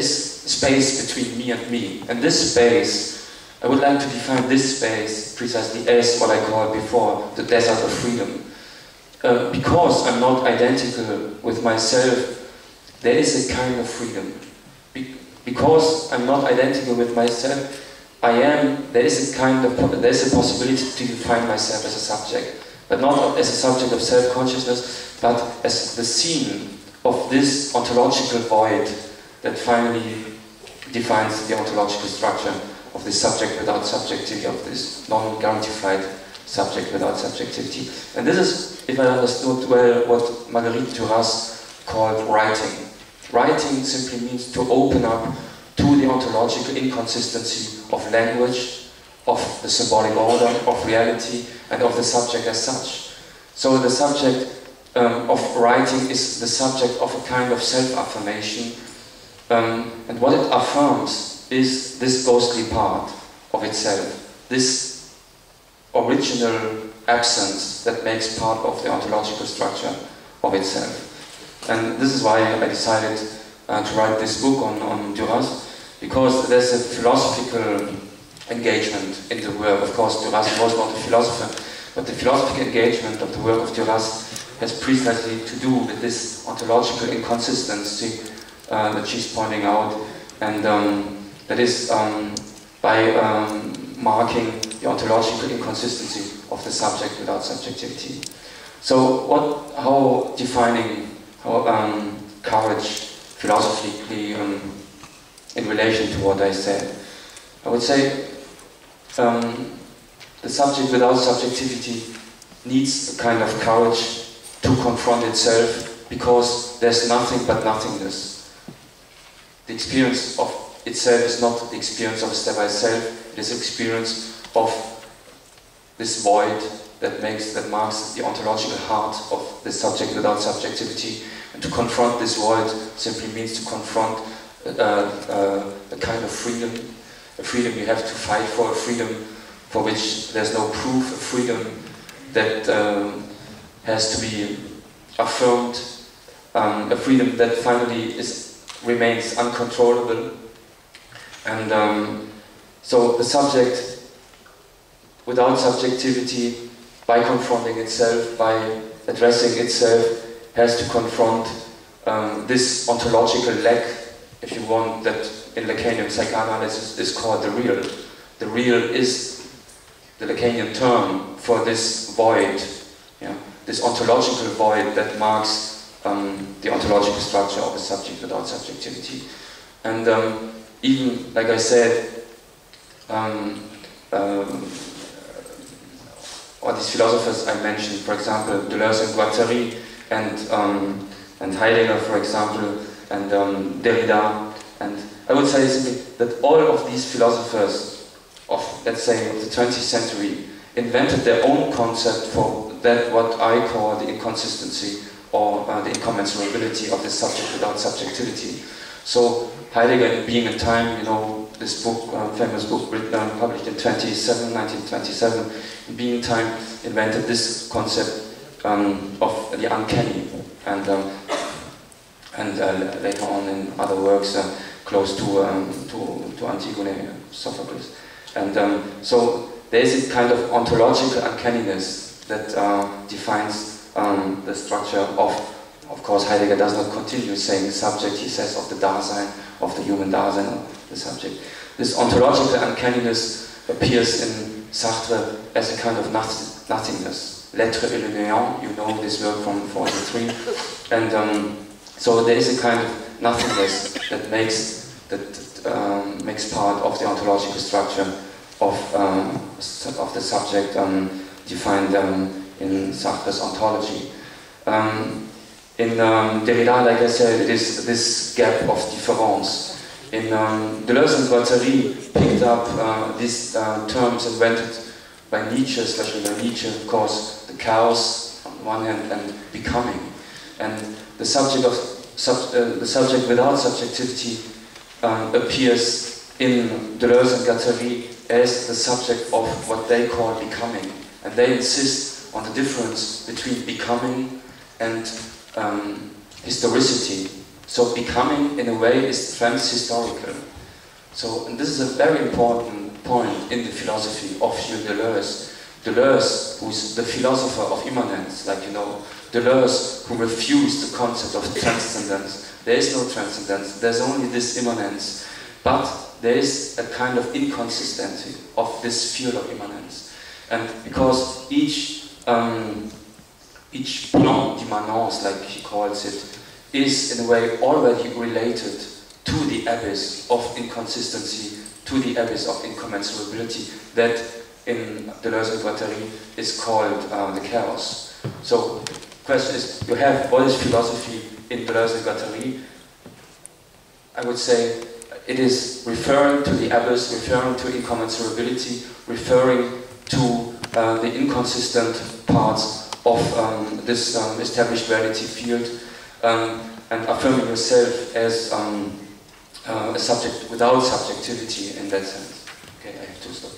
space between me and me. And this space, I would like to define this space precisely as what I called before the desert of freedom. Because I'm not identical with myself, there is a kind of freedom. Because I'm not identical with myself, there's a possibility to define myself as a subject, but not as a subject of self-consciousness, but as the scene of this ontological void that finally defines the ontological structure of this subject without subjectivity, of this non-guarantified subject without subjectivity. And this is, if I understood well, what Marguerite Duras called writing. Writing simply means to open up to the ontological inconsistency of language, of the symbolic order, of reality, and of the subject as such. So the subject of writing is the subject of a kind of self-affirmation, and what it affirms is this ghostly part of itself, this original absence that makes part of the ontological structure of itself. And this is why I decided to write this book on Duras, because there's a philosophical engagement in the work. Of course, Duras was not a philosopher, but the philosophical engagement of the work of Duras has precisely to do with this ontological inconsistency that she's pointing out, and that is by marking the ontological inconsistency of the subject without subjectivity. So how defining courage philosophically in relation to what I said? I would say the subject without subjectivity needs a kind of courage to confront itself, because there's nothing but nothingness. The experience of itself is not the experience of a step by self, it is the experience of this void that marks the ontological heart of the subject without subjectivity. And to confront this void simply means to confront a kind of freedom, a freedom you have to fight for, a freedom for which there's no proof, a freedom that has to be affirmed, a freedom that finally remains uncontrollable. And so the subject without subjectivity, by confronting itself, by addressing itself, has to confront this ontological lack, if you want, that in Lacanian psychoanalysis is called the real. The real is the Lacanian term for this void, this ontological void that marks the ontological structure of a subject without subjectivity. And even, like I said, all these philosophers I mentioned, for example, Deleuze and Guattari, and Heidegger, for example, and Derrida, and I would say simply that all of these philosophers of, let's say, of the 20th century invented their own concept for that, what I call the inconsistency or the incommensurability of the subject without subjectivity. So Heidegger in Being and Time, you know, this book, famous book published in 1927, in Being and Time invented this concept of the uncanny, and later on in other works close to Antigone, Sophocles. And so there is a kind of ontological uncanniness that defines the structure of course Heidegger does not continue saying the subject, he says of the Dasein, of the human Dasein, of the subject. This ontological uncanniness appears in Sartre as a kind of nothingness. L'être et le néant, you know this work from 43. And so there is a kind of nothingness that makes part of the ontological structure of the subject defined in Sartre's ontology. In Derrida, like I said, it is this gap of difference. In Deleuze and Guattari picked up these terms invented by Nietzsche, especially by Nietzsche, of course, the chaos on one hand and becoming. And the subject without subjectivity appears in Deleuze and Guattari as the subject of what they call becoming. And they insist on the difference between becoming and historicity. So becoming, in a way, is trans-historical. So, and this is a very important point in the philosophy of Gilles Deleuze. Deleuze, who's the philosopher of immanence, like, you know, Deleuze, who refused the concept of transcendence. There is no transcendence, there's only this immanence. But there is a kind of inconsistency of this field of immanence. And because each plan d'immanence, like he calls it, is in a way already related to the abyss of inconsistency, to the abyss of incommensurability that in Deleuze and Guattari is called the chaos. So the question is, you have what is philosophy in Deleuze and Guattari? I would say it is referring to the abyss, referring to incommensurability, referring to the inconsistent parts of this established reality field, and affirming yourself as a subject without subjectivity in that sense. Okay, I have to stop.